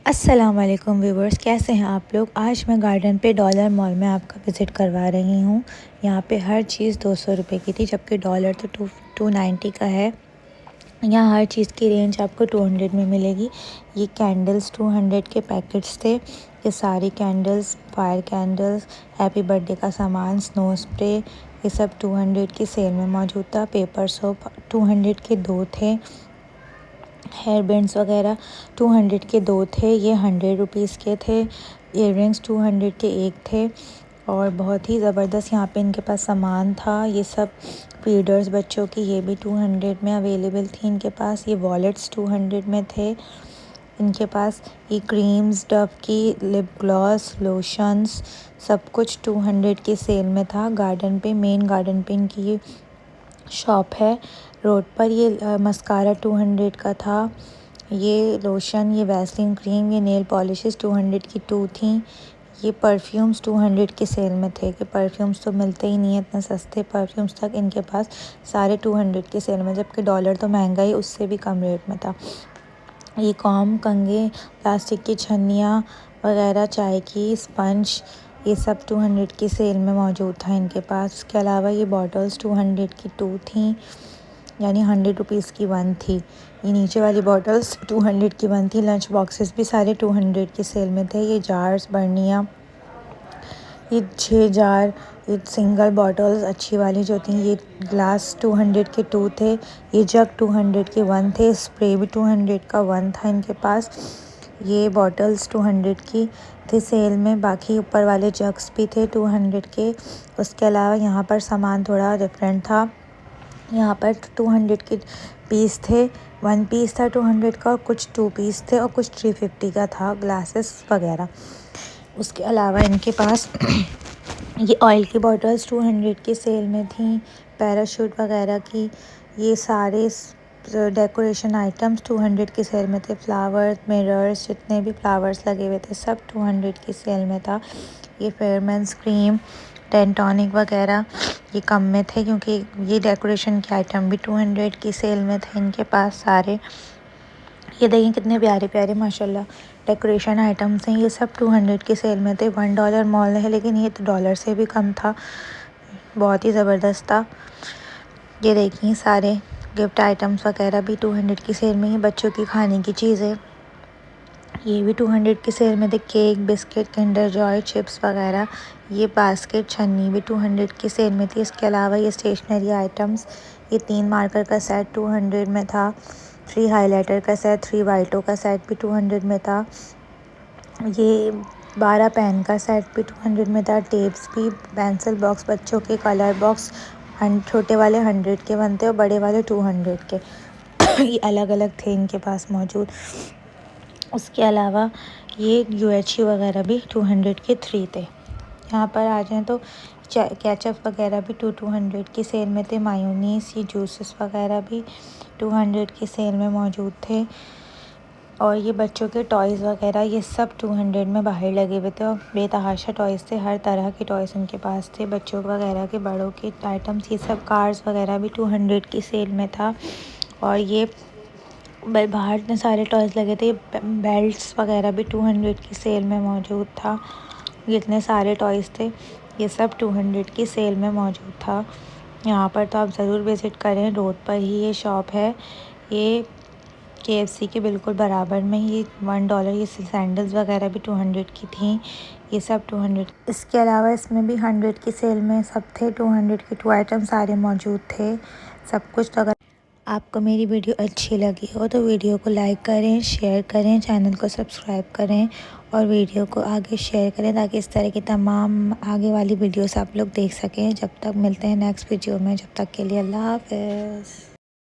अस्सलाम वालेकुम व्यूवर्स, कैसे हैं आप लोग। आज मैं गार्डन पे डॉलर मॉल में आपका विज़िट करवा रही हूँ। यहाँ पे हर चीज़ 200 रुपये की थी, जबकि डॉलर तो 290 का है। यहाँ हर चीज़ की रेंज आपको 200 में मिलेगी। ये कैंडल्स 200 के पैकेट्स थे। ये सारी candles, fire candles, happy birthday का सामान, स्नो स्प्रे, ये सब 200 की सेल में मौजूद था। पेपर सोप 200 के 2 थे। हेयर बैंड्स वगैरह 200 के 2 थे। ये 100 रुपीज़ के थे। इयररिंग्स 200 के 1 थे। और बहुत ही ज़बरदस्त यहाँ पे इनके पास सामान था। ये सब फीडर्स बच्चों की, ये भी 200 में अवेलेबल थी इनके पास। ये वॉलेट्स 200 में थे इनके पास। ये क्रीम्स, डव की, लिप ग्लॉस, लोशंस, सब कुछ 200 की सेल में था। गार्डन पे, मेन गार्डन पे इनकी ये शॉप है रोड पर। ये मस्कारा 200 का था। ये लोशन, ये वैसलीन क्रीम, ये नेल पॉलिशेस 200 की 2 थी। ये परफ्यूम्स 200 की सेल में थे कि परफ्यूम्स तो मिलते ही नहीं है इतने सस्ते परफ्यूम्स तक इनके पास सारे 200 की सेल में, जबकि डॉलर तो महंगा ही उससे भी कम रेट में था। ये कॉम, कंघे, प्लास्टिक की छन्नियाँ वगैरह, चाय की स्पंज, ये सब 200 की सेल में मौजूद था इनके पास। उसके अलावा ये बॉटल्स 200 की 2 थी, यानी 100 रुपीज़ की 1 थी। ये नीचे वाली बॉटल्स 200 की 1 थी। लंच बॉक्सेस भी सारे 200 की सेल में थे। ये जार्स, बर्नियाँ, ये 6 जार, ये सिंगल बॉटल्स अच्छी वाली जो थी, ये ग्लास 200 के 2 थे। ये जग 200 के 1 थे। स्प्रे भी 200 का 1 था इनके पास। ये बॉटल्स 200 की थे सेल में। बाकी ऊपर वाले जग्स भी थे 200 के। उसके अलावा यहाँ पर सामान थोड़ा डिफरेंट था। यहाँ पर 200 के पीस थे। 1 पीस था 200 का, और कुछ 2 पीस थे, और कुछ 350 का था, ग्लासेस वगैरह। उसके अलावा इनके पास ये ऑयल की बॉटल्स 200 की सेल में थी। पैराशूट वगैरह की, ये सारे डेकोरेशन आइटम्स 200 की सेल में थे। फ्लावर्स, मिरर्स, जितने भी फ्लावर्स लगे हुए थे सब 200 की सेल में था। ये फेयरमेंस क्रीम, टेंटॉनिक वगैरह ये कम में थे, क्योंकि ये डेकोरेशन के आइटम भी 200 की सेल में थे इनके पास सारे। ये देखिए कितने प्यारे प्यारे माशाल्लाह डेकोरेशन आइटम्स हैं। ये सब 200 की सेल में थे। $1 मॉल है, लेकिन ये तो डॉलर से भी कम था। बहुत ही ज़बरदस्त था। ये देखिए सारे गिफ्ट आइटम्स वगैरह भी 200 की सेल में ही। बच्चों की खाने की चीज़ें ये भी 200 की सेल में थे। Cake, biscuit, Kinder Joy, chips वगैरह। ये बास्केट, छन्नी भी 200 की सेल में थी। इसके अलावा ये स्टेशनरी आइटम्स, ये 3 मार्कर का सेट 200 में था। 3 हाइलाइटर का सेट, 3 वाइटों का सेट भी 200 में था। ये 12 पेन का सेट भी 200 में था। टेप्स भी, पेंसिल बॉक्स, बच्चों के कलर बॉक्स, छोटे वाले 100 के बनते और बड़े वाले 200 के ये अलग अलग थे इनके पास मौजूद। उसके अलावा ये UHC वगैरह भी 200 के 3 थे। यहाँ पर आ जाएँ तो केचप वगैरह भी 200 की सेल में थे। मायोनीस, ये जूसेस वगैरह भी 200 की सेल में मौजूद थे। और ये बच्चों के टॉयज़ वगैरह ये सब 200 में बाहर लगे हुए थे, और बेतहाशा टॉयज़ थे। हर तरह के टॉयज़ उनके पास थे, बच्चों वगैरह के, बड़ों के आइटम्स। ये सब कार्स वगैरह भी 200 की सेल में था। और ये बाहर इतने सारे टॉयज़ लगे थे। बेल्ट्स वगैरह भी 200 की सेल में मौजूद था। ये इतने सारे टॉयज़ थे, ये सब 200 की सेल में मौजूद था। यहाँ पर तो आप ज़रूर विज़िट करें। रोड पर ही ये शॉप है। ये KFC के बिल्कुल बराबर में। ये $1, ये सैंडल्स वगैरह भी 200 की थी। ये सब 200। इसके अलावा इसमें भी 100 की सेल में सब थे। 200 के 2 आइटम सारे मौजूद थे सब कुछ। तो अगर आपको मेरी वीडियो अच्छी लगी हो तो वीडियो को लाइक करें, शेयर करें, चैनल को सब्सक्राइब करें, और वीडियो को आगे शेयर करें, ताकि इस तरह की तमाम आगे वाली वीडियोस आप लोग देख सकें। जब तक मिलते हैं नेक्स्ट वीडियो में, जब तक के लिए अल्लाह हाफ़िज़।